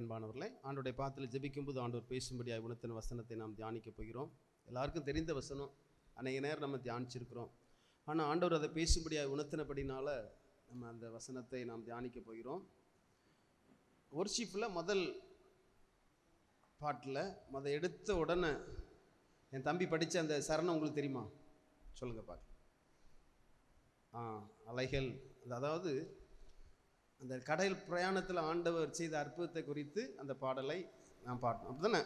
அன்பானவர்களே, ஆண்டோடைய பாத்தில் ஜெபிக்கும்போது ஆண்டவர் பேசும்படியாக உணர்த்தின வசனத்தை நாம் தியானிக்க போகிறோம். எல்லாருக்கும் தெரிந்த வசனம், அநேக நேரம் நம்ம தியானிச்சிருக்கிறோம். ஆனால் ஆண்டவர் அதை பேசும்படியாக உணர்த்தினபடினால நம்ம அந்த வசனத்தை நாம் தியானிக்க போகிறோம். ஒர்ஷிப்பில் முதல் பாட்டில் எடுத்த உடனே என் தம்பி படித்த அந்த சரணம் உங்களுக்கு தெரியுமா? சொல்லுங்கள் பார்க்க. அலைகள், அதாவது அந்த கடல் பிரயாணத்தில் ஆண்டவர் செய்த அற்புதத்தை குறித்து அந்த பாடலை நாம் பாடணும். அப்படி தானே?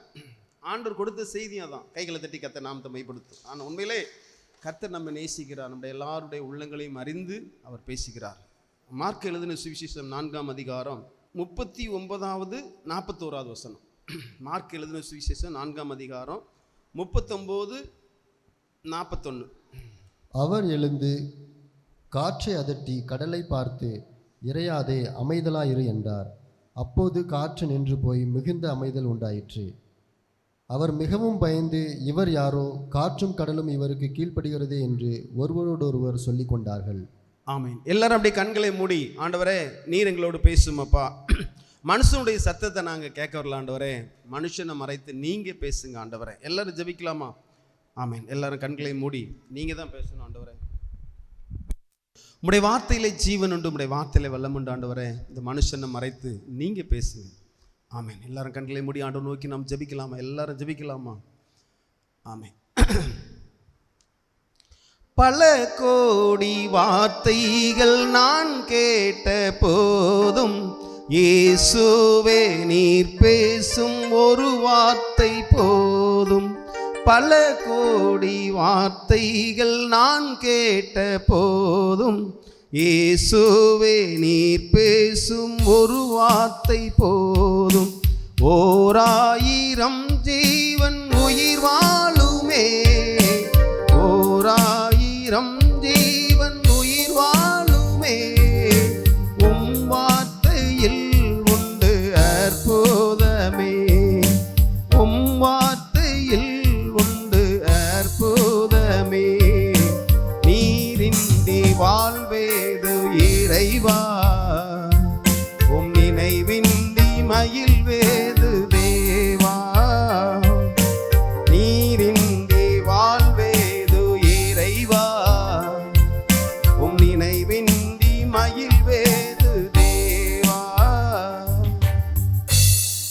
ஆண்டவர் கொடுத்த செய்தியாக தான் கைகளை தட்டி கர்த்தர் நாமத்தை மைப்படுத்தும். ஆனால் உண்மையிலே கர்த்தர் நம்ம நேசிக்கிறார். நம்முடைய எல்லாருடைய உள்ளங்களையும் அறிந்து அவர் பேசுகிறார். மார்க் எழுதின சுவிசேஷம் 4ஆம் அதிகாரம் 39 41 வசனம். மார்க் எழுதின சுவிசேஷம் 4ஆம் அதிகாரம் 39 41. அவர் எழுந்து காற்றை அதட்டி கடலை பார்த்து, இறையாதே, அமைதலாயிரு என்றார். அப்போது காற்று நின்று போய் மிகுந்த அமைதல் உண்டாயிற்று. அவர் மிகவும் பயந்து, இவர் யாரோ, காற்றும் கடலும் இவருக்கு கீழ்ப்படுகிறதே என்று ஒருவரோடொருவர் சொல்லி கொண்டார்கள். ஆமீன். எல்லாரும் அப்படியே கண்களை மூடி, ஆண்டவரே நீர் எங்களோடு பேசுமப்பா, மனுஷனுடைய சத்தத்தை நாங்கள் கேட்க வரல ஆண்டவரே, மனுஷனை மறைத்து நீங்கள் பேசுங்க ஆண்டவரே. எல்லாரும் ஜெபிக்கலாமா? ஆமீன். எல்லாரும் கண்களை மூடி, நீங்கள் தான் பேசணும் ஆண்டவரே. உம்முடைய வார்த்தையிலே ஜீவன் உண்டு, உம்முடைய வார்த்தையிலே வல்லம் உண்டு ஆண்டவரே. இந்த மனுஷனை மறைத்து நீங்கள் பேசுங்க. ஆமீன். எல்லாரும் கண்களை மூடி ஆண்டவர் நோக்கி நாம் ஜெபிக்கலாமா? எல்லாரும் ஜெபிக்கலாமா? ஆமீன். பல கோடி வார்த்தைகள் நான் கேட்ட போதும் இயேசுவே நீர் பேசும் ஒரு வார்த்தை போதும். பல கோடி வார்த்தைகள் நான் கேட்ட போதும் இயேசுவே நீர் பேசும் ஒரு வார்த்தை போதும். 1000 ஜீவன் உயிர் வாழுமே, 1000 ஜீவன் உயிர் வாழுமே, உம் வார்த்தையில் உண்டு அற்புதமே, உம் வார்த்தையில் உண்டு அற்புதமே. நீரின்றி வாழ்வேது இறைவா, உம் நினைவின்றி மயில் வேது தேவா. நீரின்றி வாழ்வேது இறைவா, உம் நினைவின்றி மயில் வேது தேவா.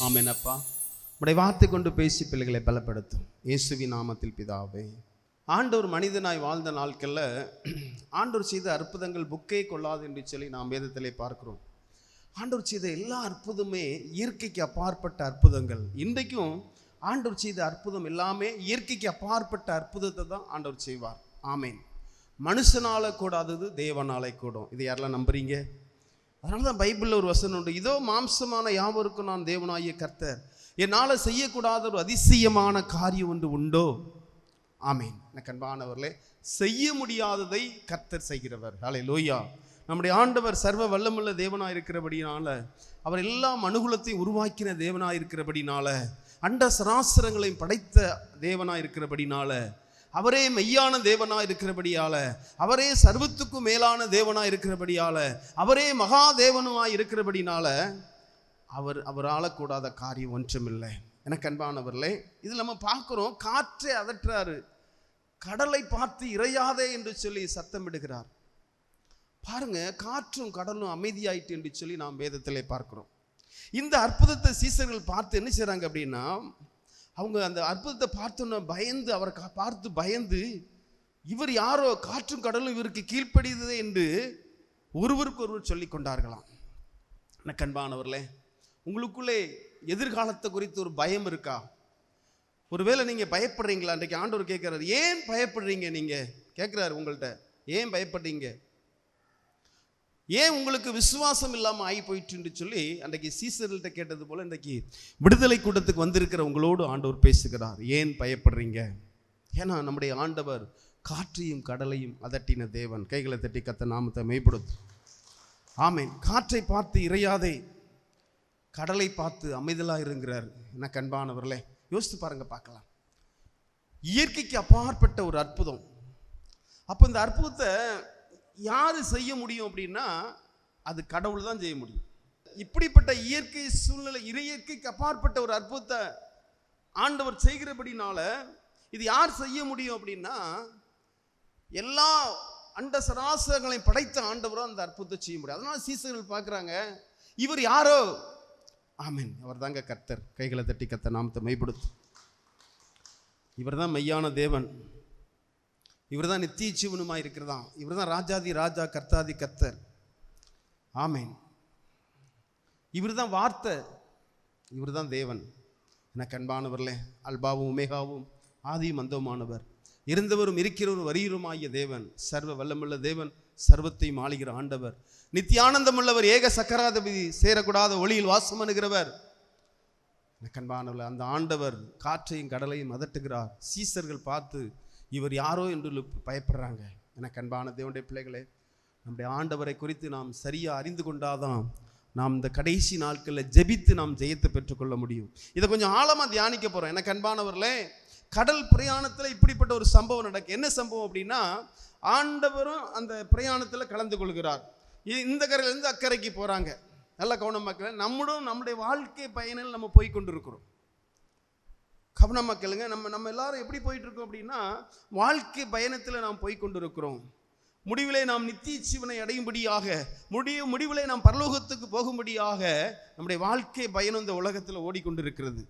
ஆமென். அப்பா, உடைய வார்த்தை கொண்டு பேசி பிள்ளைகளை பலப்படுத்தும். இயேசுவின் நாமத்தில் பிதாவே. ஆண்டவர் மனிதனாய் வாழ்ந்த நாட்களில் ஆண்டவர் செய்த அற்புதங்கள் புக்கே கொள்ளாது என்று சொல்லி நாம் வேதத்திலே பார்க்கிறோம். ஆண்டவர் செய்த எல்லா அற்புதமே இயற்கைக்கு அப்பாற்பட்ட அற்புதங்கள். இன்றைக்கும் ஆண்டவர் செய்த அற்புதம் எல்லாமே இயற்கைக்கு அப்பாற்பட்ட அற்புதத்தை தான் ஆண்டவர் செய்வார். ஆமேன். மனுஷனால கூடாதது தேவனாலே கூடும். இது யாரெல்லாம் நம்புறீங்க? அதனால தான் பைபிளில் ஒரு வசனம் உண்டு, இதோ மாம்சமான யாவருக்கும் நான் தேவனாகிய கர்த்தர், என்னால் செய்யக்கூடாத ஒரு அதிசயமான காரியம் ஒன்று உண்டோ? ஆமீன். எனக்கு அன்பானவர்களே, செய்ய முடியாததை கர்த்தர் செய்கிறவர். ஹல்லேலூயா. நம்முடைய ஆண்டவர் சர்வ வல்லமுள்ள தேவனாக இருக்கிறபடினால, அவர் எல்லா மனுகுலத்தையும் உருவாக்கின தேவனாக இருக்கிறபடினால, அண்ட சராசரங்களையும் படைத்த தேவனாக இருக்கிறபடினால, அவரே மெய்யான தேவனாக இருக்கிறபடியால, அவரே சர்வத்துக்கும் மேலான தேவனாக இருக்கிறபடியால, அவரே மகா தேவனுமாய் இருக்கிறபடினால அவரால் கூடாத காரியம் ஒன்றுமில்லை. எனக்கு அன்பானவர்களே, இதில் நம்ம பார்க்குறோம், காற்றை அதற்றாரு, கடலை பார்த்து இறையாதே என்று சொல்லி சத்தமிடுகிறார். பாருங்க, காற்றும் கடலும் அமைதியாயிட்டு என்று சொல்லி நாம் வேதத்திலே பார்க்கிறோம். இந்த அற்புதத்தை சீசர்கள் பார்த்து என்ன செய்கிறாங்க அப்படின்னா, அவங்க அந்த அற்புதத்தை பார்த்தோன்னு பயந்து, அவரை பார்த்து பயந்து, இவர் யாரோ, காற்றும் கடலும் இவருக்கு கீழ்ப்படியதே என்று ஒருவருக்கு ஒருவர் சொல்லி கொண்டார்களாம். எனக்கு அன்பானவர்களே, உங்களுக்குள்ளே எதிர்காலத்தை குறித்து ஒரு பயம் இருக்கா? ஒருவேளை நீங்கள் பயப்படுறீங்களா? அன்றைக்கு ஆண்டவர் கேட்குறாரு, ஏன் பயப்படுறீங்க? நீங்கள் கேட்குறாரு உங்கள்கிட்ட, ஏன் பயப்படுறீங்க? ஏன் உங்களுக்கு விசுவாசம் இல்லாமல் ஆகி போயிட்டுன்னு சொல்லி அன்றைக்கு சீசர்கள்ட்ட கேட்டது போல் இன்றைக்கு விடுதலை கூட்டத்துக்கு வந்திருக்கிற உங்களோடு ஆண்டவர் பேசுகிறார். ஏன் பயப்படுறீங்க? ஏன்னா நம்முடைய ஆண்டவர் காற்றையும் கடலையும் அதட்டின தேவன். கைகளை தட்டி கர்த்தர் நாமத்தை மைப்படுத்தும். ஆமேன். காற்றை பார்த்து இறையாதே, கடலை பார்த்து அமைதலாக இருங்கிறார். எனக்கு அன்பானவர்களே, யோசித்து பாருங்க, பார்க்கலாம். இயற்கைக்கு அப்பாற்பட்ட ஒரு அற்புதம். அப்போ இந்த அற்புதத்தை யார் செய்ய முடியும் அப்படின்னா, அது கடவுள் தான் செய்ய முடியும். இப்படிப்பட்ட இயற்கை சூழ்நிலை, இயற்கைக்கு அப்பாற்பட்ட ஒரு அற்புதத்தை ஆண்டவர் செய்கிறபடினால இது யார் செய்ய முடியும் அப்படின்னா, எல்லா அண்ட சராசரங்களை படைத்த ஆண்டவரோ அந்த அற்புதத்தை செய்ய முடியும். அதனால சீசர்கள் பார்க்குறாங்க, இவர் யாரோ, ஆமென், அவர் தாங்க கர்த்தர். கைகளை தட்டி கர்த்தர் நாமத்தை மைப்படுத்தும். இவர் தான் மெய்யான தேவன், இவர் தான் நித்திய ஜீவனுமாய் இருக்கிறதா, இவர் தான் ராஜாதி ராஜா, கர்த்தாதி கர்த்தர். ஆமென். இவர் தான் வார்த்தை, இவர் தான் தேவன். எனக்கு அன்பானவர்களே, அல்பாவும் உமேகாவும் ஆதியும் அந்தவுமானவர், இருந்தவரும் இருக்கிறவரும் வருகிறவருமாகிய தேவன், சர்வ வல்லமுள்ள தேவன், சர்வத்தையும் ஆளுகிற ஆண்டவர், நித்தியானந்தம் உள்ளவர், ஏக சக்கராதிபதி, சேரக்கூடாத ஒளியில் வாசம் பண்ணுகிறவர். எனக்கு அன்பானவர்களே, அந்த ஆண்டவர் காற்றையும் கடலையும் அதட்டுகிறார். சீசர்கள் பார்த்து இவர் யாரோ என்று பயப்படுறாங்க. எனக்கு அன்பான தேவனுடைய பிள்ளைகளே, நம்முடைய ஆண்டவரை குறித்து நாம் சரியாக அறிந்து கொண்டாதான் நாம் இந்த கடைசி நாட்களில் ஜெபித்து நாம் ஜெயத்தை பெற்றுக்கொள்ள முடியும். இதை கொஞ்சம் ஆழமாக தியானிக்க போகிறோம். எனக்கு அன்பானவர்களே, கடல் பிரயாணத்தில் இப்படிப்பட்ட ஒரு சம்பவம் நடக்கு. என்ன சம்பவம் அப்படின்னா, ஆண்டவரும் அந்த பிரயாணத்தில் கலந்து கொள்கிறார். இந்த கரையிலேருந்து அக்கறைக்கு போகிறாங்க. நல்ல கவனம் மக்கள், நம்முடைய வாழ்க்கை பயணில் நம்ம போய் கொண்டு இருக்கிறோம். கவனம் மக்களுங்க, நம்ம எல்லாரும் எப்படி போயிட்டு இருக்கோம் அப்படின்னா, வாழ்க்கை பயணத்தில் நாம் போய் கொண்டு இருக்கிறோம். முடிவிலே நாம் நித்திய ஜீவனை அடையும்படியாக, முடிவிலே நாம் பரலோகத்துக்கு போகும்படியாக நம்முடைய வாழ்க்கை பயணம் இந்த உலகத்தில் ஓடிக்கொண்டிருக்கிறது.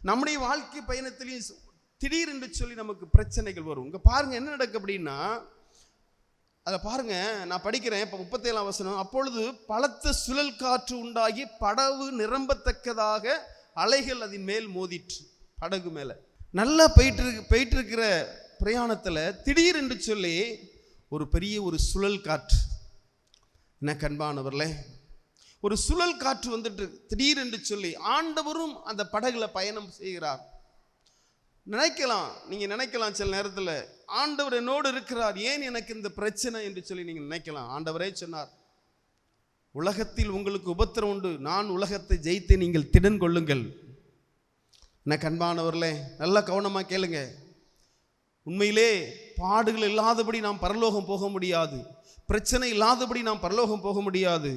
நம்முடைய வாழ்க்கை பயணத்திலையும் திடீர் என்று சொல்லி நமக்கு பிரச்சனைகள் வரும். இங்கே பாருங்க என்ன நடக்கு அப்படின்னா, அதை பாருங்க, நான் படிக்கிறேன் இப்போ 37ஆம் வசனம். அப்பொழுது பலத்த சுழல் காற்று உண்டாகி படகு நிரம்பத்தக்கதாக அலைகள் அதன் மேல் மோதிற்று. படகு மேல நல்லா போயிட்டு இருக்கிற பிரயாணத்தில் திடீர் என்று சொல்லி ஒரு பெரிய ஒரு சுழல் காற்று. என்ன கண்பானவர்களே, ஒரு சுழல் காற்று வந்துட்டு திடீர் என்று சொல்லி ஆண்டவரும் அந்த படகுல பயணம் செய்கிறார். நீங்க நினைக்கலாம் சில நேரத்தில், ஆண்டவர் என்னோடு இருக்கிறார், ஏன் எனக்கு இந்த பிரச்சனை என்று சொல்லி நீங்க நினைக்கலாம். ஆண்டவரே சொன்னார், உலகத்தில் உங்களுக்கு உபத்திரம் உண்டு, நான் உலகத்தை ஜெயித்து நீங்கள் திடன் கொள்ளுங்கள். என்ன கண்பானவர்களே, நல்லா கவனமாக கேளுங்க. உண்மையிலே பாடுகள் இல்லாதபடி நாம் பரலோகம் போக முடியாது, பிரச்சனை இல்லாதபடி நாம் பரலோகம் போக முடியாது.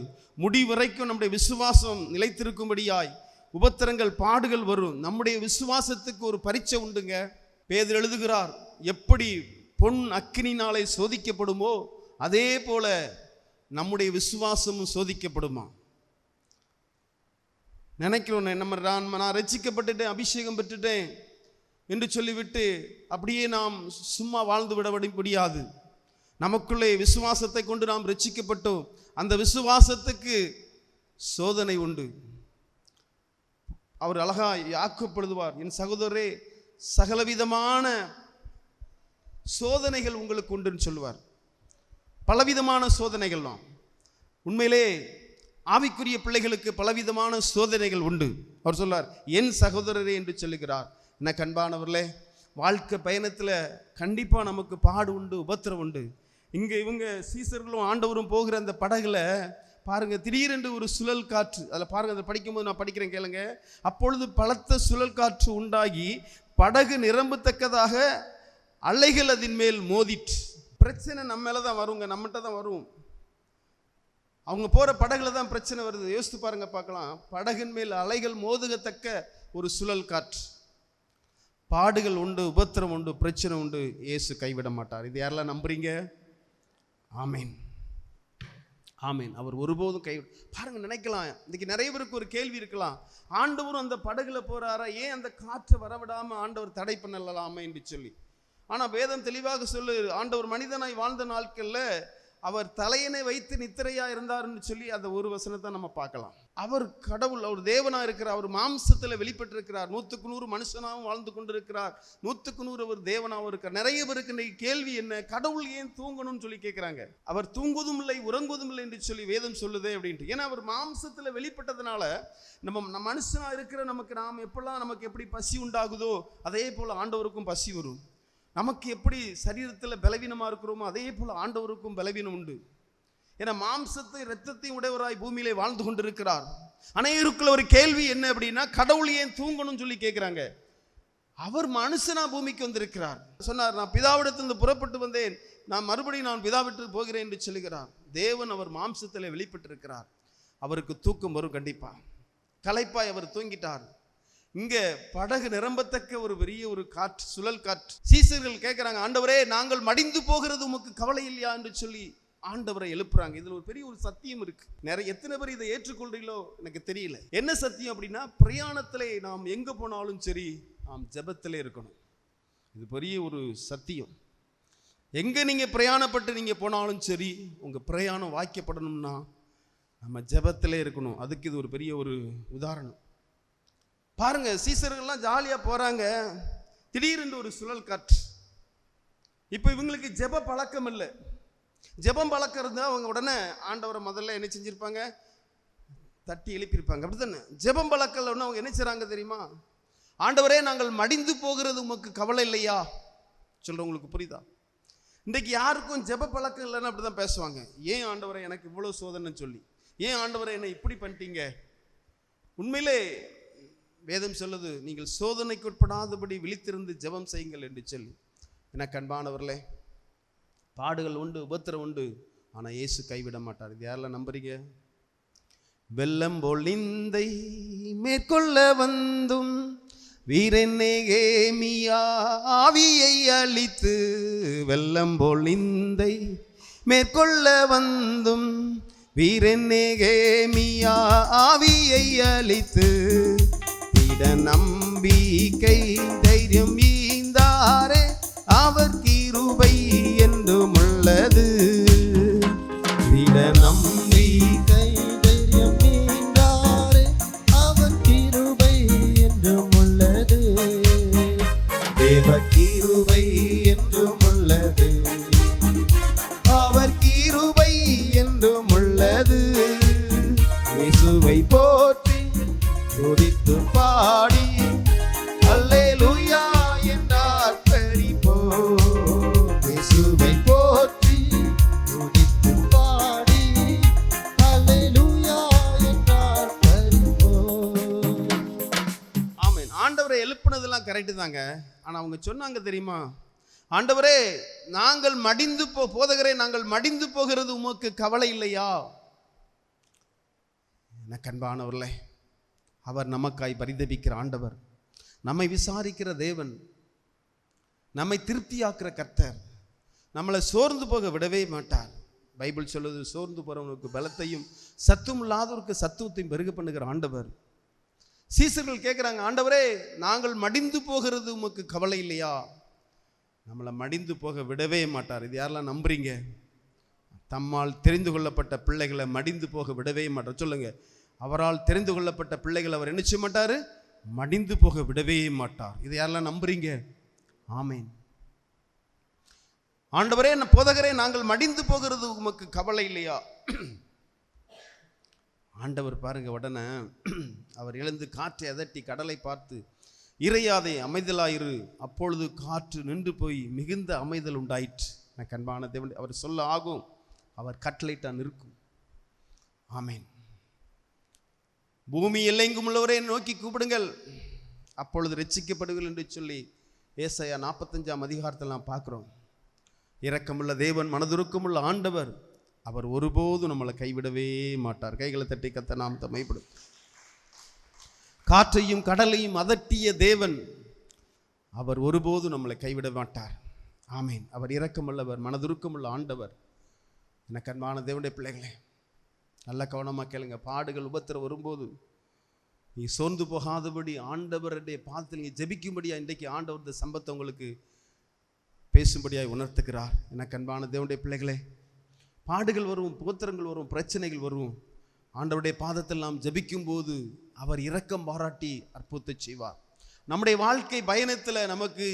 முடிவரைக்கும் நம்முடைய விசுவாசம் நிலைத்திருக்கும்படியாய் உபத்திரங்கள் பாடுகள் வரும். நம்முடைய விசுவாசத்துக்கு ஒரு பரீட்சை உண்டுங்க. பேதுரு எழுதுகிறார், எப்படி பொன் அக்கினினாலே சோதிக்கப்படுமோ அதே போல நம்முடைய விசுவாசமும் சோதிக்கப்படுமா. நினைக்கிறோம் நான் ரட்சிக்கப்பட்டுட்டேன், அபிஷேகம் பெற்றுட்டேன் என்று சொல்லிவிட்டு அப்படியே நாம் சும்மா வாழ்ந்து விட முடியாது. நமக்குள்ளே விசுவாசத்தை கொண்டு நாம் ரட்சிக்கப்பட்டோம். அந்த விசுவாசத்துக்கு சோதனை உண்டு. அவர் அழகா யாக்கப்படுவார், என் சகோதரரே சகலவிதமான சோதனைகள் உங்களுக்கு உண்டுன்னு சொல்லுவார். பலவிதமான சோதனைகள் தான். உண்மையிலே ஆவிக்குரிய பிள்ளைகளுக்கு பலவிதமான சோதனைகள் உண்டு. அவர் சொல்லார், என் சகோதரரே என்று சொல்லுகிறார். என்ன கண்பானவர்களே, வாழ்க்கை பயணத்தில் கண்டிப்பாக நமக்கு பாடு உண்டு, உபத்திரம் உண்டு. இங்கே இவங்க சீசர்களும் ஆண்டவரும் போகிற அந்த படகுல பாருங்க, திடீரென்று ஒரு சுழல் காற்று. அதில் பாருங்க, அதை படிக்கும்போது நான் படிக்கிறேன் கேளுங்க. அப்பொழுது பலத்த சுழல் காற்று உண்டாகி படகு நிரம்பத்தக்கதாக அலைகள் அதன் மேல் மோதிற்று. பிரச்சனை நம்ம மேலே தான் வருங்க, நம்மகிட்ட தான் வரும். அவங்க போகிற படகுல தான் பிரச்சனை வருது. யோசித்து பாருங்க பார்க்கலாம். படகின் மேல் அலைகள் மோதுகத்தக்க ஒரு சுழல் காற்று. பாடுகள் உண்டு, உபத்திரம் உண்டு, பிரச்சனை உண்டு. இயேசு கைவிட மாட்டார். இது யாரெல்லாம் நம்புறீங்க? ஆமேன், ஆமேன். அவர் ஒருபோதும் பாருங்க, நினைக்கலாம் இன்னைக்கு நிறைய பேருக்கு ஒரு கேள்வி இருக்கலாம், ஆண்டவரும் அந்த படகுல போறாரா, ஏன் அந்த காற்றை வரவிடாம ஆண்டவர் தடை பண்ணலாமா என்று சொல்லி. ஆனா வேதம் தெளிவாக சொல்லு, ஆண்டவர் மனிதனாய் வாழ்ந்த நாட்கள்ல அவர் தலையணை வைத்து நித்திரையா இருந்தார்னு சொல்லி அந்த ஒரு வசனத்தை நம்ம பார்க்கலாம். அவர் கடவுள், அவர் தேவனா இருக்கிறார், அவர் மாம்சத்துல வெளிப்பட்டிருக்கிறார், 100க்கு 100 மனுஷனாகவும் வாழ்ந்து கொண்டிருக்கிறார், 100க்கு 100 அவர் தேவனாகவும் இருக்கிறார். நிறைய பேருக்கு இன்னைக்கு கேள்வி என்ன, கடவுள் ஏன் தூங்கணும்னு சொல்லி கேட்கிறாங்க. அவர் தூங்குவதும் இல்லை உறங்குவதும் இல்லை என்று சொல்லி வேதம் சொல்லுதே அப்படின்ட்டு. ஏன்னா அவர் மாம்சத்துல வெளிப்பட்டதுனால நம்ம மனுஷனா இருக்கிற நாம் எப்பெல்லாம் நமக்கு எப்படி பசி உண்டாகுதோ அதே போல ஆண்டவருக்கும் பசி வரும். நமக்கு எப்படி சரீரத்தில் பலவீனமாக இருக்கிறோமோ அதே போல் ஆண்டவருக்கும் பலவீனம் உண்டு. ஏன்னா மாம்சத்தை இரத்தத்தையும் உடையவராய் பூமியிலே வாழ்ந்து கொண்டிருக்கிறார். அனைவருக்குள்ள ஒரு கேள்வி என்ன அப்படின்னா, கடவுள் ஏன் தூங்கணும்னு சொல்லி கேட்குறாங்க. அவர் மனுஷனா பூமிக்கு வந்திருக்கிறார். சொன்னார், நான் பிதாவிடத்திலிருந்து புறப்பட்டு வந்தேன், நான் மறுபடியும் பிதாவிட்டு போகிறேன் என்று சொல்லுகிறார். தேவன் அவர் மாம்சத்தில் வெளிப்பட்டிருக்கிறார். அவருக்கு தூக்கம் வரும் கண்டிப்பா. களைப்பாய் அவர் தூங்கிட்டார். இங்க படகு நிரம்பத்தக்க ஒரு பெரிய ஒரு காற்று, சுழல் காற்று. சீசர்கள் கேட்கிறாங்க, ஆண்டவரே நாங்கள் மடிந்து போகிறது உமக்கு கவலை இல்லையா என்று சொல்லி ஆண்டவரை எழுப்புறாங்க. இதுல ஒரு பெரிய ஒரு சத்தியம் இருக்கு. நிறைய எத்தனை பேர் இதை ஏற்றுக்கொள்றீங்களோ எனக்கு தெரியல. என்ன சத்தியம் அப்படின்னா, பிரயாணத்திலே நாம் எங்க போனாலும் சரி நாம் ஜெபத்திலே இருக்கணும். இது பெரிய ஒரு சத்தியம். எங்க நீங்க பிரயாணப்பட்டு நீங்க போனாலும் சரி, உங்க பிரயாணம் வாய்க்கப்படணும்னா நம்ம ஜெபத்திலே இருக்கணும். அதுக்கு இது ஒரு பெரிய ஒரு உதாரணம். பாருங்க, சீசர்கள்லாம் ஜாலியா போறாங்க, திடீரென்று ஒரு சுழல் காற்று. இப்போ இவங்களுக்கு ஜெப பழக்கம் இல்லை. ஜெபம் பழக்கம் இருந்தா அவங்க உடனே ஆண்டவரை முதல்ல என்ன செஞ்சிருப்பாங்க, தட்டி எழுப்பியிருப்பாங்க, அப்படித்தானே? ஜெபம் பழக்கம் ஒன்று அவங்க என்ன செய்றாங்க தெரியுமா? ஆண்டவரே நாங்கள் மடிந்து போகிறது உமக்கு கவலை இல்லையா சொல்றவங்களுக்கு புரியுதா? இன்றைக்கு யாருக்கும் ஜெப பழக்கம் இல்லைன்னு அப்படிதான் பேசுவாங்க. ஏன் ஆண்டவரை எனக்கு இவ்வளவு சோதனைன்னு சொல்லி, ஏன் ஆண்டவரை என்ன இப்படி பண்ணிட்டீங்க? உண்மையிலே வேதம் சொல்லுது, நீங்கள் சோதனைக்கு உட்படாதபடி விழித்திருந்து ஜெபம் செய்யுங்கள் என்று சொல்லி. எனக்கு அன்பானவர்களே, பாடுகள் உண்டு, உபத்திரம் உண்டு, ஆனால் இயேசு கைவிட மாட்டார். இது யாரெல்லாம் நம்புறீங்க? வெள்ளம் போல் நிந்தை மேற்கொள்ள வந்தும் வீரநேகேமியா ஆவியை அளித்து, வெள்ளம் போல் நிந்தை மேற்கொள்ள வந்தும் வீரநேகேமியா ஆவியை அளித்து, திட நம்பிக்கை தைரியம் ஈந்தாரே அவர் கிருபை என்றும் உள்ளது. திட நம்பிக்கை தைரியம் ஈந்தாரே அவர் கிருபை என்றும் உள்ளது. தேவ கிருபை என்றும் உள்ளது, அவர் கிருபை என்றும் உள்ளது. இயேசுவை போற்றி துதித்து பாடி அல்லேலூயா என்றார் பரிபோ. இயேசுவை போற்றி துதித்து பாடி அல்லேலூயா என்றார் பரிபோ. ஆமென். ஆண்டவரை எழுப்புனதெல்லாம் கரெக்டு தாங்க. ஆனா அவங்க சொன்னாங்க தெரியுமா, ஆண்டவரே நாங்கள் மடிந்து போதகரே நாங்கள் மடிந்து போகிறது உமக்கு கவலை இல்லையா? என்ன கண்பானவர்களே, அவர் நமக்காய் பரிதபிக்கிற ஆண்டவர், நம்மை விசாரிக்கிற தேவன், நம்மை திருப்தியாக்குற கர்த்தர், நம்மளை சோர்ந்து போக விடவே மாட்டார். பைபிள் சொல்லுது, சோர்ந்து போறவனுக்கு பலத்தையும் சத்துவம் இல்லாதவருக்கு சத்துவத்தையும் பெருக பண்ணுகிற ஆண்டவர். சீசர்கள் கேட்குறாங்க, ஆண்டவரே நாங்கள் மடிந்து போகிறது உமக்கு கவலை இல்லையா? நம்மளை மடிந்து போக விடவே மாட்டார். இது யாரெல்லாம் நம்புறீங்க? தம்மால் தெரிந்து கொள்ளப்பட்ட பிள்ளைகளை மடிந்து போக விடவே மாட்டார். சொல்லுங்க, அவரால் தெரிந்து கொள்ளப்பட்ட பிள்ளைகள் அவர் என்ன செய்ய மாட்டாரு? மடிந்து போக விடவே மாட்டார். இதை யாரெல்லாம் நம்புறீங்க? ஆமேன். ஆண்டவரே போதகரே நாங்கள் மடிந்து போகிறது உமக்கு கவலை இல்லையா? ஆண்டவர் பாருங்க, உடனே அவர் எழுந்து காற்றை அதட்டி கடலை பார்த்து, இறையாதே அமைதலாயிரு. அப்பொழுது காற்று நின்று போய் மிகுந்த அமைதல் உண்டாயிற்று. எனக்கு அன்பான தேவன், அவர் சொல்ல ஆகும், அவர் கட்டளையிட்டா நிற்கும். ஆமேன். பூமி எல்லைங்கும் உள்ளவரே நோக்கி கூப்பிடுங்கள், அப்பொழுது ரட்சிக்கப்படுங்கள் என்று சொல்லி ஏசாயா 45ஆம் அதிகாரத்தில் நாம் பார்க்குறோம். இரக்கமுள்ள தேவன், மனதுருக்கமுள்ள ஆண்டவர், அவர் ஒருபோதும் நம்மளை கைவிடவே மாட்டார். கைகளை தட்டி கத்த நாம் தமைப்படும். காற்றையும் கடலையும் அதட்டிய தேவன், அவர் ஒருபோதும் நம்மளை கைவிட மாட்டார். ஆமேன். அவர் இரக்கமுள்ளவர், மனதுருக்கமுள்ள ஆண்டவர். எனக்கு அன்பான தேவனுடைய பிள்ளைகளே, நல்ல கவனமாக கேளுங்க. பாடுகள் உபத்திரம் வரும்போது நீ சோர்ந்து போகாதபடி ஆண்டவருடைய பாதத்தில் நீ ஜெபிக்கும்படியா இன்றைக்கு ஆண்டவர் இந்த சம்பத்தை உங்களுக்கு பேசும்படியாய் உணர்த்துகிறார். எனக்கு அன்பான தேவனுடைய பிள்ளைகளே, பாடுகள் வரும், உபத்திரங்கள் வரும், பிரச்சனைகள் வரும். ஆண்டவருடைய பாதத்தில் நாம் ஜெபிக்கும் போது அவர் இரக்கம் பாராட்டி அற்புதத்தை செய்வார். நம்முடைய வாழ்க்கை பயணத்தில் நமக்கு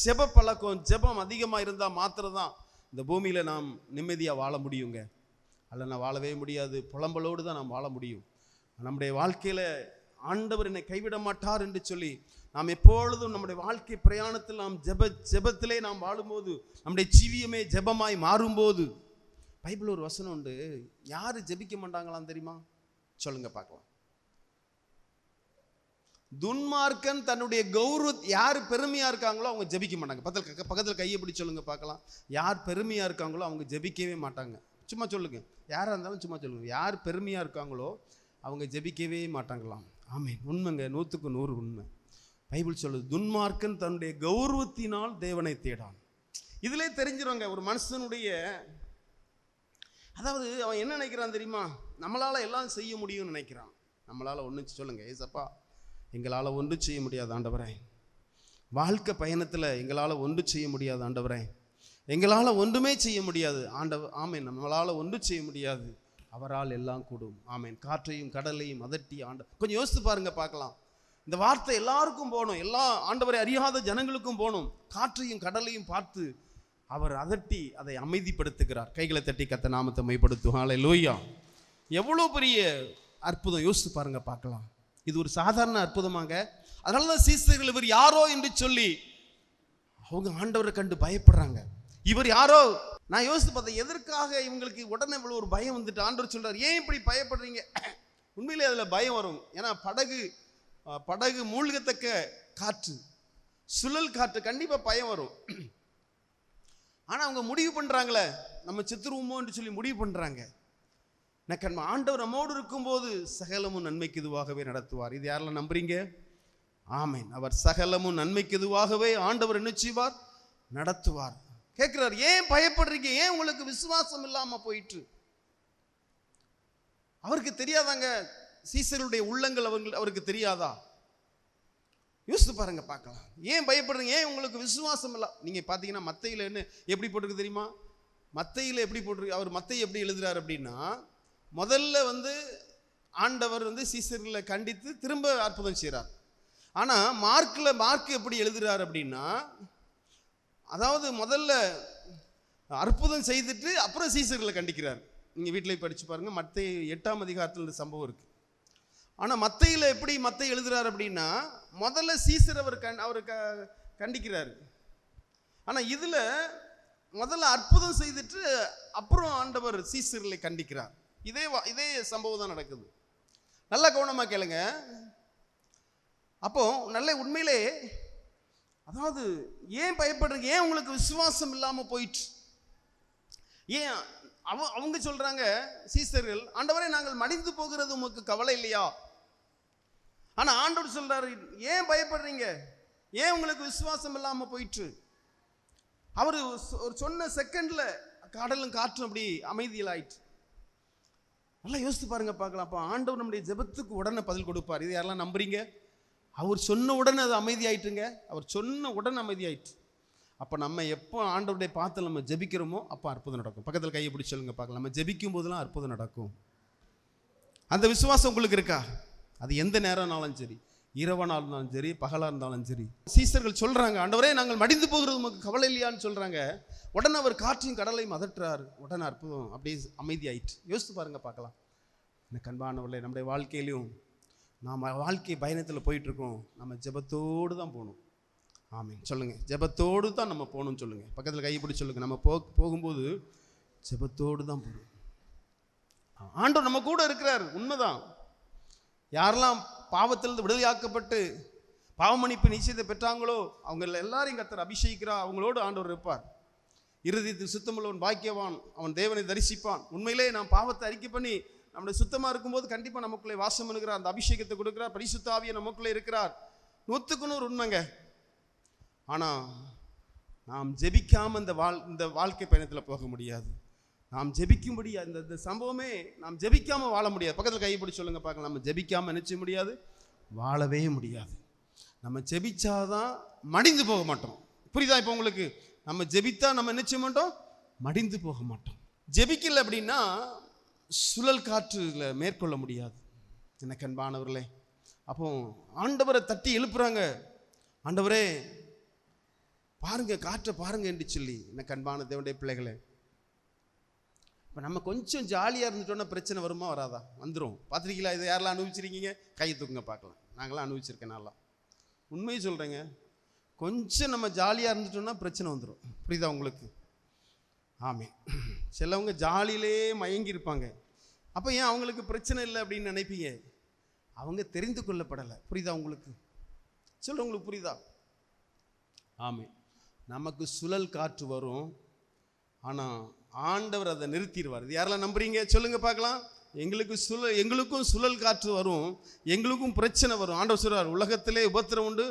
ஜெப பழக்கம், ஜெபம் அதிகமாக இருந்தால் மாத்திரம்தான் இந்த பூமியில் நாம் நிம்மதியாக வாழ முடியுங்க. அல்ல நான் வாழவே முடியாது, புலம்பலோடு தான் நாம் வாழ முடியும். நம்முடைய வாழ்க்கையில் ஆண்டவர் என்னை கைவிட மாட்டார் என்று சொல்லி நாம் எப்பொழுதும் நம்முடைய வாழ்க்கை பிரயாணத்தில் நாம் ஜெபத்திலே நாம் வாழும்போது, நம்முடைய ஜீவியமே ஜெபமாய் மாறும்போது, பைபிள் ஒரு வசனம் உண்டு, யாரு ஜெபிக்க மாட்டாங்களாம் தெரியுமா? சொல்லுங்க பார்க்கலாம். துன்மார்க்கன் தன்னுடைய யார் பெருமையா இருக்காங்களோ அவங்க ஜெபிக்க மாட்டாங்க. பக்கத்தில் கையை பிடி சொல்லுங்க பார்க்கலாம். யார் பெருமையா இருக்காங்களோ அவங்க ஜெபிக்கவே மாட்டாங்க. சும்மா சொல்லுங்க, யாராக இருந்தாலும் சும்மா சொல்லுங்க. யார் பெருமையாக இருக்காங்களோ அவங்க ஜெபிக்கவே மாட்டாங்களாம். ஆமென். உண்மைங்க, 100க்கு 100 உண்மை. பைபிள் சொல்லுது, துன்மார்க்கன் தன்னுடைய கௌரவத்தினால் தேவனை தேடான். இதிலே தெரிஞ்சிருவாங்க ஒரு மனுஷனுடைய, அதாவது அவன் என்ன நினைக்கிறான் தெரியுமா? நம்மளால் எல்லாம் செய்ய முடியும்னு நினைக்கிறான். நம்மளால் ஒன்றும் சொல்லுங்க, ஏசப்பா எங்களால் ஒன்றும் செய்ய முடியாது ஆண்டவரே, வாழ்க்கை பயணத்தில் எங்களால் ஒன்றும் செய்ய முடியாது ஆண்டவரே, எங்களால் ஒன்றுமே செய்ய முடியாது ஆண்டவர். ஆமேன். நம்மளால் ஒன்றும் செய்ய முடியாது, அவரால் எல்லாம் கூடும். ஆமேன். காற்றையும் கடலையும் அதட்டி கொஞ்சம் யோசித்து பாருங்க, பார்க்கலாம். இந்த வார்த்தை எல்லாருக்கும் போகணும், எல்லா ஆண்டவரை அறியாத ஜனங்களுக்கும் போகணும். காற்றையும் கடலையும் பார்த்து அவர் அதட்டி அதை அமைதிப்படுத்துகிறார். கைகளை தட்டி கர்த்தர் நாமத்தை மைப்படுத்தும். ஹல்லேலூயா. எவ்வளோ பெரிய அற்புதம், யோசித்து பாருங்க, பார்க்கலாம். இது ஒரு சாதாரண அற்புதமாங்க. அதனால தான் சீசர்கள் இவர் யாரோ என்று சொல்லி அவங்க ஆண்டவரை கண்டு பயப்படுறாங்க. இவர் யாரோ, நான் யோசித்து பார்த்தேன், எதற்காக இவங்களுக்கு உடனே இவ்வளோ ஒரு பயம் வந்துட்டு. ஆண்டவர் சொல்றார், ஏன் இப்படி பயப்படுறீங்க? உண்மையிலே அதில் பயம் வரும். ஏன்னா படகு மூழ்கத்தக்க காற்று, சுழல் காற்று, கண்டிப்பாக பயம் வரும். ஆனால் அவங்க முடிவு பண்ணுறாங்களே, நம்ம செத்துருவோமோன்னு சொல்லி முடிவு பண்ணுறாங்க. ஆண்டவர் நம்மோடு இருக்கும்போது சகலமும் நன்மைக்கு இதுவாகவே நடத்துவார். இது யாரெல்லாம் நம்புறீங்க? ஆமேன். அவர் சகலமும் நன்மைக்கு இதுவாகவே ஆண்டவர் என்ன செய்வார்? நடத்துவார். கேட்கிறார், ஏன் பயப்படுறீங்க? ஏன் உங்களுக்கு விசுவாசம் இல்லாம போயிட்டு? அவருக்கு தெரியாதாங்க சீசருடைய உள்ளங்கள் அவருக்கு தெரியாதா? யோசித்து பாருங்க, பார்க்கலாம். ஏன் பயப்படுறீங்க? ஏன் உங்களுக்கு விசுவாசம் இல்லை? நீங்க பாத்தீங்கன்னா மத்தையில என்ன எப்படி போட்டிருக்கு தெரியுமா? மத்தையில எப்படி போட்டிருக்கு? அவர் மத்தையை எப்படி எழுதுறாரு அப்படின்னா, முதல்ல ஆண்டவர் சீசர்களை கண்டித்து திரும்ப அற்புதம் செய்கிறார். ஆனா மார்க் எப்படி எழுதுறாரு அப்படின்னா, அதாவது முதல்ல அற்புதம் செய்துட்டு அப்புறம் சீசர்களை கண்டிக்கிறார். நீங்க வீட்டில் படிச்சு பாருங்க, மத்தேயு 8ஆம் அதிகாரத்தில் இந்த சம்பவம் இருக்கு. ஆனா மத்தையில எப்படி மத்தேயு எழுதுறாரு அப்படின்னா, முதல்ல சீசர் அவர் கண்டிக்கிறாரு. ஆனா இதுல முதல்ல அற்புதம் செய்துட்டு அப்புறம் ஆண்டவர் சீசர்களை கண்டிக்கிறார். இதே சம்பவம் தான் நடக்குது. நல்ல கவனமா கேளுங்க. அப்போ நல்ல உண்மையிலே, அதாவது ஏன் பயப்படுறீங்க? ஏன் உங்களுக்கு விசுவாசம் இல்லாம போயிட்டு? ஏன் அவங்க சொல்றாங்க சீசர்கள், ஆண்டவரே நாங்கள் மடிந்து போகிறது உமக்கு கவலை இல்லையா? ஆனா ஆண்டவர் சொல்றாரு, ஏன் பயப்படுறீங்க? ஏன் உங்களுக்கு விசுவாசம் இல்லாம போயிட்டு? அவர் ஒரு சொன்ன செகண்ட்ல கடலும் காற்றும் அப்படி அமைதியில் ஆயிட்டு. நல்லா யோசித்து பாருங்க, பார்க்கலாம். அப்போ ஆண்டவர் நம்முடைய ஜெபத்துக்கு உடனே பதில் கொடுப்பார். இது யாரெல்லாம் நம்புறீங்க? அவர் சொன்ன உடனே அது அமைதியாயிட்டுங்க. அவர் சொன்ன உடனே அமைதியாயிட்டு. அப்போ நம்ம எப்போ ஆண்டவருடைய பார்த்து நம்ம ஜெபிக்கிறோமோ அப்போ அற்புதம் நடக்கும். பக்கத்தில் கையை பிடிச்சி சொல்லுங்க, பார்க்கலாம். நம்ம ஜெபிக்கும் போதெல்லாம் அற்புதம் நடக்கும். அந்த விசுவாசம் உங்களுக்கு இருக்கா? அது எந்த நேரம்னாலும் சரி, இரவனாக இருந்தாலும் சரி, பகலாக இருந்தாலும் சரி. சீசர்கள் சொல்றாங்க, ஆண்டவரே நாங்கள் மடிந்து போகிறது உமக்கு கவலை இல்லையான்னு சொல்றாங்க. உடனே அவர் காற்றையும் கடலையும் அதட்டுறாரு. உடனே அற்புதம் அப்படியே அமைதியாயிட்டு. யோசித்து பாருங்க, பார்க்கலாம். எனக்கு அன்பானவர்களே, நம்முடைய வாழ்க்கையிலையும் நாம் வாழ்க்கை பயணத்தில் போயிட்டுருக்கோம். நம்ம ஜெபத்தோடு தான் போகணும். ஆமீன். சொல்லுங்க, ஜெபத்தோடு தான் நம்ம போகணும்னு சொல்லுங்க. பக்கத்தில் கைப்பிடி சொல்லுங்க. நம்ம போகும்போது ஜெபத்தோடு தான் போகணும். ஆண்டவர் நம்ம கூட இருக்கிறார். உண்மைதான். யாரெல்லாம் பாவத்திலிருந்து விடுதலையாக்கப்பட்டு பாவமன்னிப்பு நிச்சயத்தை பெற்றாங்களோ அவங்க எல்லாரையும் கர்த்தர் அபிஷேகிக்கிறார். அவங்களோடு ஆண்டவர் இருப்பார். இருதயத்தில் சுத்தமுள்ளவன் பாக்கியவான், அவன் தேவனை தரிசிப்பான். உண்மையிலே நாம் பாவத்தை அறிக்கை பண்ணி நம்முடைய சுத்தமாக இருக்கும்போது கண்டிப்பாக நமக்குள்ளே வாசம் பண்ணுகிறார். அந்த அபிஷேகத்தை கொடுக்கிறார். பரிசுத்த ஆவியை நமக்குள்ளே இருக்கிறார். 100க்கு 100 உண்மைங்க. ஆனால் நாம் ஜெபிக்காமல் இந்த வாழ்க்கை பயணத்தில் போக முடியாது. நாம் ஜெபிக்கும்படி இந்த சம்பவமே, நாம் ஜெபிக்காமல் வாழ முடியாது. பக்கத்தில் கைப்பிடி சொல்லுங்க, பார்க்கலாம். நம்ம ஜெபிக்காமல் நினைச்ச முடியாது, வாழவே முடியாது. நம்ம ஜெபிச்சாதான் மடிந்து போக மாட்டோம். புரியுதா இப்போ உங்களுக்கு? நம்ம ஜெபித்தா நம்ம நினைச்ச மாட்டோம், மடிந்து போக மாட்டோம். ஜெபிக்கல அப்படின்னா சுழல் காற்றுல மேற்கொள்ள முடியாது. எனக்கு அன்பானவர்களே, அப்போ ஆண்டவரை தட்டி எழுப்புறாங்க. ஆண்டவரே பாருங்க, காற்றை பாருங்க என்று சொல்லி. எனக்கு அன்பான தேவனுடைய பிள்ளைகளே, இப்போ நம்ம கொஞ்சம் ஜாலியாக இருந்துட்டோன்னா பிரச்சனை வருமா வராதா? வந்துடும். பார்த்துருக்கீங்களா? இதை யாரெல்லாம் அனுபவிச்சிருக்கீங்க? கையை தூக்குங்க பார்க்கலாம். நாங்களாம் அனுபவிச்சிருக்கேன். நல்லா உண்மையை சொல்கிறேங்க. கொஞ்சம் நம்ம ஜாலியாக இருந்துட்டோம்னா பிரச்சனை வந்துடும். புரியுதா உங்களுக்கு? ஆமாம். சிலவங்க ஜாலியிலே மயங்கி இருப்பாங்க. அப்போ ஏன் அவங்களுக்கு பிரச்சனை இல்லை அப்படின்னு நினைப்பீங்க? அவங்க தெரிந்து கொள்ளப்படலை. புரியுதா உங்களுக்கு? சொல்ல உங்களுக்கு புரியுதா? ஆமாம். நமக்கு சுழல் காற்று வரும். ஆனால் ஆண்டவர் அதை நிறுத்திடுவார். இது யாரெல்லாம் நம்புறீங்க சொல்லுங்க பார்க்கலாம். எங்களுக்கும் சுழல் காற்று வரும், எங்களுக்கும் பிரச்சனை வரும். ஆண்டவர் சொல்றார், உலகத்திலே உபத்திரம் உண்டு,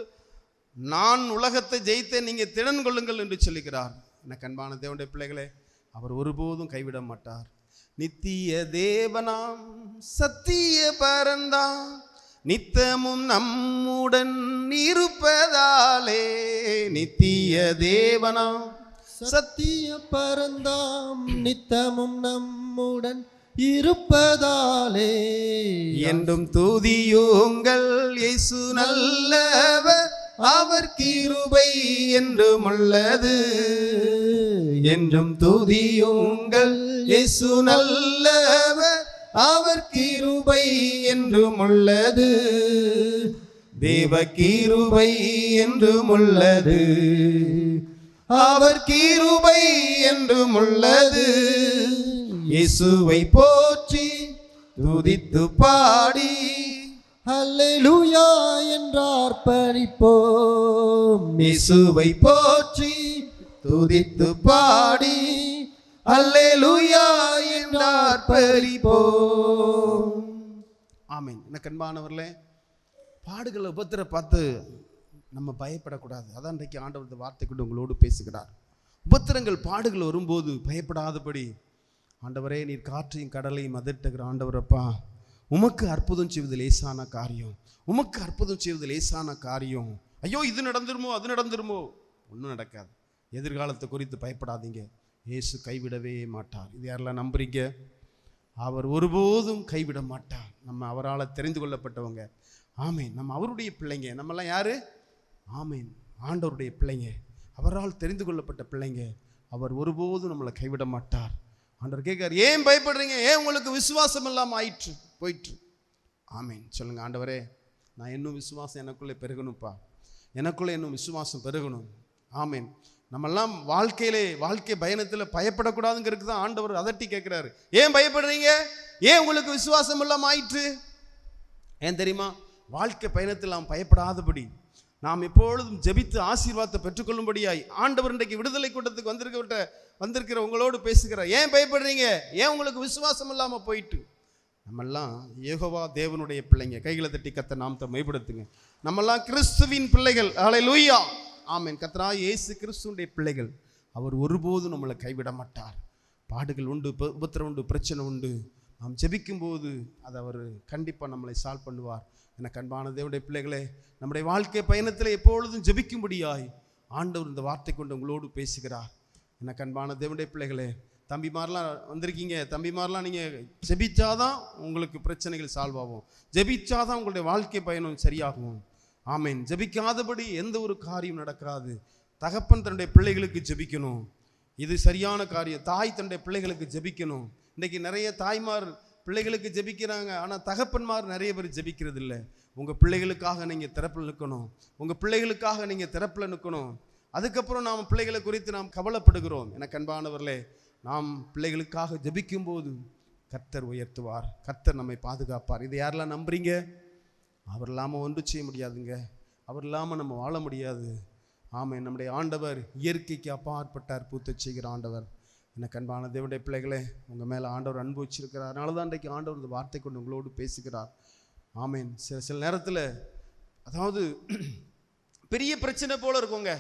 நான் உலகத்தை ஜெயித்தேன், நீங்கள் திடன் கொள்ளுங்கள் என்று சொல்லுகிறார். எனக்கு அன்பான தேவனுடைய பிள்ளைகளே, அவர் ஒருபோதும் கைவிட மாட்டார். நித்திய தேவனாம் சத்திய பரந்தாம் நித்தமும் நம்முடன் இருப்பதாலே. நித்திய தேவனாம் சத்திய பரந்தாம் நித்தமும் நம்முடன் இருப்பதாலே. என்றும் துதியுங்கள் இயேசு நல்லவர், அவர் கிருபை என்றும் உள்ளது. என்றும் துதியுங்கள் இயேசு நல்லவர், அவர் கிருபை என்றும் உள்ளது. தேவ கிருபை என்றும் உள்ளது, அவர் கிருபை என்றும் உள்ளது. இயேசுவை போற்றி துதித்து பாடி அல்லேலூயா என்றார் பணிப்போம். இயேசுவை போற்றி துதித்து பாடி அல்லேலூயா என்றார் பணிப்போம். ஆமென். எனக்கு அன்பானவர்களே, பாடுகளை உபத்திர பார்த்து நம்ம பயப்படக்கூடாது. அதான் இன்றைக்கு ஆண்டவர் இந்த வார்த்தை கொண்டு உங்களோடு பேசுகிறார். உபத்திரங்கள் பாடுகள் வரும்போது பயப்படாதபடி, ஆண்டவரே நீர் காற்றையும் கடலையும் அதட்டுகிற ஆண்டவரப்பா, உமக்கு அற்புதம் செய்வது லேசான காரியம், உமக்கு அற்புதம் செய்வது லேசான காரியம். ஐயோ இது நடந்துருமோ அது நடந்துருமோ, ஒன்றும் நடக்காது. எதிர்காலத்தை குறித்து பயப்படாதீங்க, இயேசு கைவிடவே மாட்டார். இது யாரெல்லாம் நம்புறீங்க? அவர் ஒருபோதும் கைவிட மாட்டார். நம்ம அவரால் தெரிந்து கொள்ளப்பட்டவங்க. ஆமேன். நம்ம அவருடைய பிள்ளைங்க. நம்மெல்லாம் யாரு? ஆமேன், ஆண்டவருடைய பிள்ளைங்க, அவரால் தெரிந்து கொள்ளப்பட்ட பிள்ளைங்க. அவர் ஒருபோதும் நம்மளை கைவிட மாட்டார். ஆண்டவர் கேட்கார், ஏன் பயப்படுறீங்க? ஏன் உங்களுக்கு விசுவாசம் இல்லாமல் ஆயிற்று போயிற்று? ஆமேன். சொல்லுங்க, ஆண்டவரே நான் இன்னும் விசுவாசம் எனக்குள்ளே பெருகணும்ப்பா, எனக்குள்ளே இன்னும் விசுவாசம் பெருகணும். ஆமேன். நம்மெல்லாம் வாழ்க்கை பயணத்தில் பயப்படக்கூடாதுங்கிறதுக்கு தான் ஆண்டவர் அதட்டி கேட்குறாரு. ஏன் பயப்படுறீங்க? ஏன் உங்களுக்கு விசுவாசம் இல்லாமல் ஆயிற்று? ஏன் தெரியுமா? வாழ்க்கை பயணத்தில் நாம் பயப்படாதபடி, நாம் எப்பொழுதும் ஜெபித்து ஆசீர்வாதத்தை பெற்றுக்கொள்ளும்படியாய் ஆண்டவர் இன்றைக்கு விடுதலை கூட்டத்துக்கு வந்திருக்கிற உங்களோடு பேசுகிறார். ஏன் பயப்படுறீங்க? ஏன் உங்களுக்கு விசுவாசம் இல்லாமல் போயிட்டு? நம்மெல்லாம் யெகோவா தேவனுடைய பிள்ளைங்க. கைகளை தட்டி கர்த்தர் நாமத்தை மைப்படுத்துங்க. நம்மெல்லாம் கிறிஸ்துவின் பிள்ளைகள். ஹல்லேலூயா. ஆமென். கர்த்தராகிய இயேசு கிறிஸ்துவுடைய பிள்ளைகள். அவர் ஒருபோதும் நம்மளை கைவிட மாட்டார். பாடுகள் உண்டு, உபத்திரம் உண்டு, பிரச்சனை உண்டு. நாம் ஜெபிக்கும்போது அதை அவர் கண்டிப்பாக நம்மளை சால்வ் பண்ணுவார். எனக்கு அன்பான தேவனுடைய பிள்ளைகளே, நம்முடைய வாழ்க்கை பயணத்தில் எப்பொழுதும் ஜெபிக்கும்படியாய் ஆண்டவர் இந்த வார்த்தை கொண்டு உங்களோடு பேசுகிறார். எனக்கு அன்பான தேவனுடைய பிள்ளைகளே, தம்பிமாரெலாம் வந்திருக்கீங்க. தம்பிமாரெலாம் நீங்கள் ஜெபிச்சாதான் உங்களுக்கு பிரச்சனைகள் சால்வ் ஆகும், ஜெபிச்சாதான் உங்களுடைய வாழ்க்கை பயணம் சரியாகும். ஆமேன். ஜெபிக்காதபடி எந்த ஒரு காரியம் நடக்காது. தகப்பன் தன்னுடைய பிள்ளைகளுக்கு ஜெபிக்கணும், இது சரியான காரியம். தாய் தன்னுடைய பிள்ளைகளுக்கு ஜெபிக்கணும். இன்றைக்கி நிறைய தாய்மார் பிள்ளைகளுக்கு ஜெபிக்கிறாங்க, ஆனால் தகப்பன்மார் நிறைய பேர் ஜெபிக்கிறது இல்லை. உங்கள் பிள்ளைகளுக்காக நீங்கள் திறப்பில் நிற்கணும், உங்கள் பிள்ளைகளுக்காக நீங்கள் திறப்பில் நிற்கணும். அதுக்கப்புறம் நாம் பிள்ளைகளை குறித்து நாம் கவலைப்படுகிறோம். எனக்கு அன்பானவர்களே, நாம் பிள்ளைகளுக்காக ஜெபிக்கும்போது கர்த்தர் உயர்த்துவார், கர்த்தர் நம்மை பாதுகாப்பார். இதை யாரெல்லாம் நம்புறீங்க? அவர் இல்லாமல் ஒன்றும் செய்ய முடியாதுங்க, அவர் இல்லாமல் நம்ம வாழ முடியாது. ஆமென். நம்முடைய ஆண்டவர் இயற்கைக்கு அப்பாற்பட்ட அற்புதத்தை செய்கிற ஆண்டவர். எனக்கு அன்பான தேவனுடைய பிள்ளைகளே, உங்கள் மேலே ஆண்டவர் அன்பு வச்சிருக்கிறார். அதனால தான் இன்றைக்கு ஆண்டவர் இந்த வார்த்தை கொண்டு உங்களோடு பேசுகிறார். ஆமென். சில நேரத்தில் அதாவது பெரிய பிரச்சனை போல் இருக்குங்க,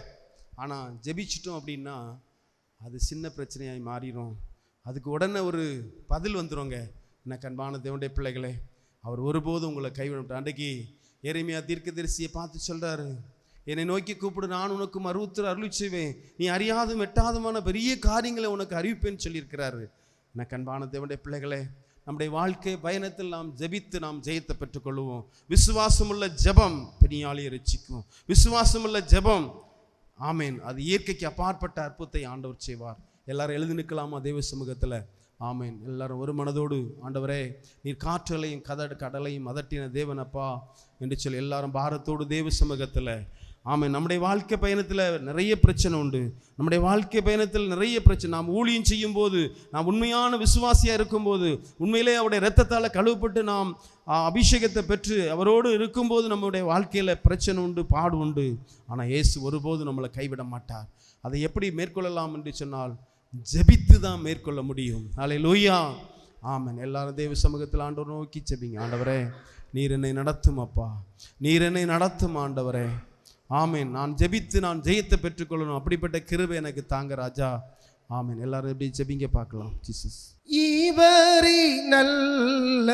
ஆனால் ஜெபிச்சிட்டோம் அப்படின்னா அது சின்ன பிரச்சனையாய் மாறிடும். அதுக்கு உடனே ஒரு பதில் வந்துடுங்க. எனக்கு அன்பான தேவனுடைய பிள்ளைகளே, அவர் ஒருபோதும் உங்களை கைவிட. அன்றைக்கு எரேமியா தீர்க்கதரிசியை பார்த்து சொல்கிறாரு, என்னை நோக்கி கூப்பிடு, நான் உனக்கு மறுவுத்தர அருளி செய்வேன், நீ அறியாதும் வெட்டாதுமான பெரிய காரியங்களை உனக்கு அறிவிப்பேன்னு சொல்லியிருக்கிறாரு. எனக்கு அன்பான தேவனுடைய பிள்ளைகளே, நம்முடைய வாழ்க்கை பயணத்தில் நாம் ஜெபித்து நாம் ஜெயத்தை பெற்றுக்கொள்வோம். விசுவாசமுள்ள ஜெபம் பெரியாளியை ரட்சிக்கும். விசுவாசமுள்ள ஜெபம், ஆமேன், அது இயற்கைக்கு அப்பாற்பட்ட அற்புதத்தை ஆண்டவர் செய்வார். எல்லாரும் எழுதி நிற்கலாமா தேவ சமூகத்தில்? ஆமேன். எல்லாரும் ஒரு மனதோடு, ஆண்டவரே நீர் காற்றுகளையும் கடலையும் அதட்டின தேவனப்பா என்று சொல்லி எல்லாரும் பாரத்தோடு தேவ சமூகத்தில். ஆமாம். நம்முடைய வாழ்க்கை பயணத்தில் நிறைய பிரச்சனை உண்டு. நம்முடைய வாழ்க்கை பயணத்தில் நிறைய பிரச்சனை. நாம் ஊழியம் செய்யும் போது, நாம் உண்மையான விசுவாசியாக இருக்கும்போது, உண்மையிலே அவருடைய இரத்தத்தால் கழுவப்பட்டு நாம் அபிஷேகத்தை பெற்று அவரோடு இருக்கும்போது நம்முடைய வாழ்க்கையில் பிரச்சனை உண்டு, பாடு உண்டு. ஆனால் இயேசு ஒருபோது நம்மளை கைவிட மாட்டார். அதை எப்படி மேற்கொள்ளலாம் என்று சொன்னால், ஜெபித்து தான் மேற்கொள்ள முடியும். அல்லேலூயா. ஆமென். எல்லாரும் தேவ சமூகத்தில் ஆண்டவர் நோக்கி ஜெபிங்க. ஆண்டவரே, நீர் என்னை நடத்தும் அப்பா, நீர் என்னை நடத்தும் ஆண்டவரே. ஆமென். நான் ஜெபித்து நான் ஜெயத்தை பெற்றுக்கொள்ளணும். அப்படிப்பட்ட கிருபை எனக்கு தாங்க ராஜா. ஆமென். எல்லாரும் எப்படி ஜெபிங்க பார்க்கலாம். ஜீசஸ். இவரே நல்ல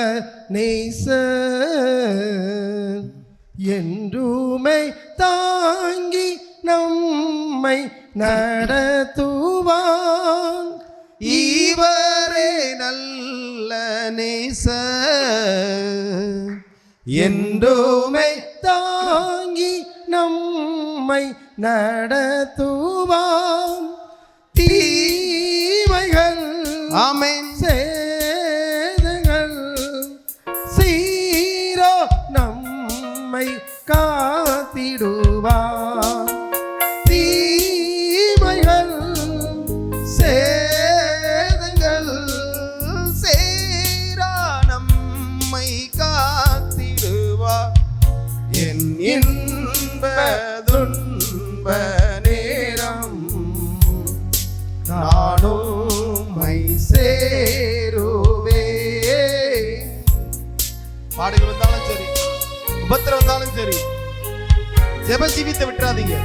நேசர், என்றுமை தாங்கி நம்மை நடத்துவான். இவரே நல்ல நேசர், என்றுமை தாங்கி நம்மை நடத்துவான். தீமைகள் ஆமென் சேதங்கள் சீரோ நம்மை காத்திடுவான். தீமைகள் சேதங்கள் சேரா நம்மை காத்திடுவார். என் இன்ப துன்ப நேரம் நானும்மை சேருவே. பாடுகள் வந்தாலும் சரி, உபத்திரம் வந்தாலும் சரி, ஜெப ஜீவித்தை விட்டுறாதீங்க.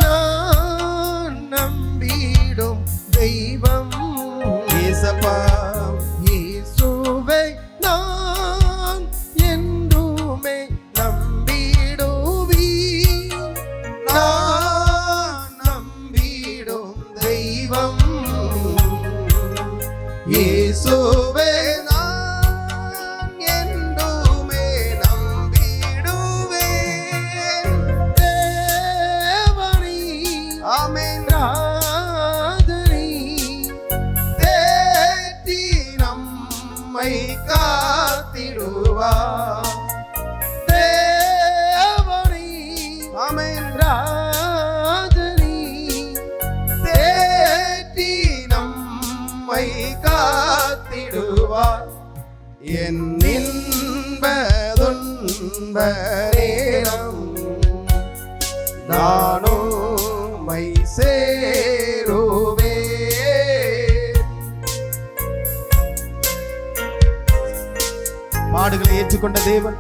நான் நம்பிடும் தெய்வம் இயேசப்பா, இயேசுவை நான் என்றுமே நம்பிடுவேன். நான் நம்பிடும் தெய்வம் இயேசுவே நான் என்றுமே நம்பிடுவேன். தேவனே ஆமென். ராதனே தேற்றி நம்மை காத்திடுவார். தேவனே ஆமென். ராதனே தேற்றி நம்மை காத்திடுவார். என் இன்ப துன்ப நேரம் நானும்மை சேருவே. பாடுகளை ஏற்றுக்கொண்ட தேவன்,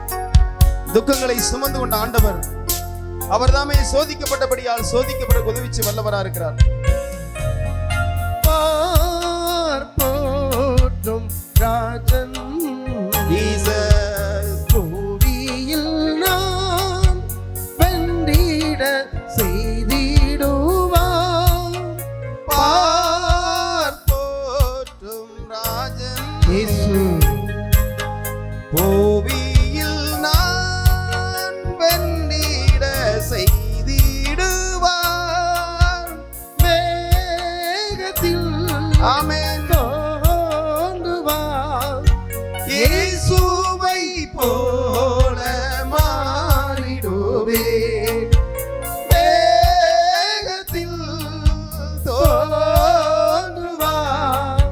துக்கங்களை சுமந்து கொண்ட ஆண்டவர், அவர் தாமே சோதிக்கப்பட்டபடியால் சோதிக்கப்பட உதவிச்சு வல்லவரா இருக்கிறார். பார்ப்போற்றும் ராஜன் ஜீசஸ் புவியில் நான் வென்றிட செய்திடுவான். பார்ப்போற்றும் ராஜன் இயேசு பூவியில் நான் வென்றிட செய்திடுவார். மேகத்தில் ஆமென். தோன்றுவான். இயேசுவை போல மாறிடுவேன். வேகத்தில் தோன்றுவார்.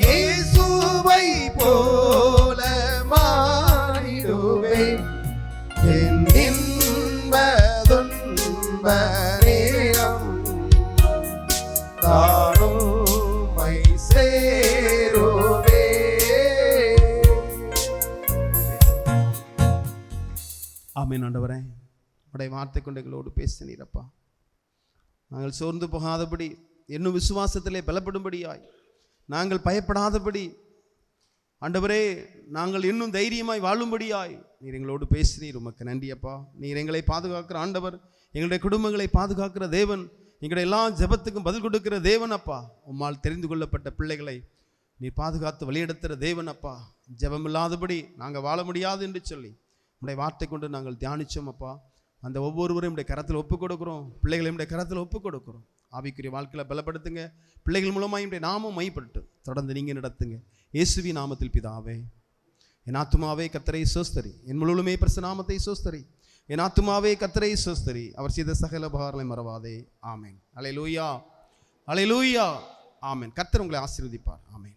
இயேசுவை போல மாறிடுவேன். என் இன்ப துன்ப நேரம் தானும்மை சேருவே. ஆமென். ஆண்டவரே, உடைய வார்த்தை கொண்டு எங்களோடு பேசினீரப்பா. நாங்கள் சோர்ந்து போகாதபடி, இன்னும் விசுவாசத்திலே பலப்படும்படியாய், நாங்கள் பயப்படாதபடி ஆண்டவரே, நாங்கள் இன்னும் தைரியமாய் வாழும்படியாய் நீர் எங்களோடு பேசினீர். உமக்கு நன்றியப்பா. நீர் எங்களை பாதுகாக்கிற ஆண்டவர், எங்களுடைய குடும்பங்களை பாதுகாக்கிற தேவன், எங்களுடைய எல்லா ஜெபத்துக்கும் பதில் கொடுக்கிற தேவன் அப்பா. உம்மால் தெரிந்து கொள்ளப்பட்ட பிள்ளைகளை நீர் பாதுகாத்து வழியெடுத்துற தேவன் அப்பா. ஜெபம் இல்லாதபடி நாங்கள் வாழ முடியாது என்று சொல்லி உடைய வார்த்தை கொண்டு நாங்கள் தியானித்தோம் அப்பா. அந்த ஒவ்வொருவரும் நம்முடைய கரத்தில் ஒப்புக் கொடுக்குறோம். பிள்ளைகளை நம்முடைய கரத்தில் ஒப்புக் கொடுக்குறோம். ஆவிக்குரிய வாழ்க்கையில் பலப்படுத்துங்க. பிள்ளைகள் மூலமாக நம்முடைய நாமம் மைப்பட்டு தொடர்ந்து நீங்கள் நடத்துங்க. இயேசுவி நாமத்தில் பிதாவே. என் ஆத்துமாவே கர்த்தரை சோஸ்தரி, என் முழுமே பரிசுத்த நாமத்தை சோஸ்தரி. என் ஆத்துமாவே கர்த்தரை சோஸ்தரி, அவர் செய்த சகல உபகாரங்களை மறவாதே. ஆமென். அல்லேலூயா, அல்லேலூயா, ஆமென். கர்த்தர் உங்களை ஆசீர்வதிப்பார். ஆமென்.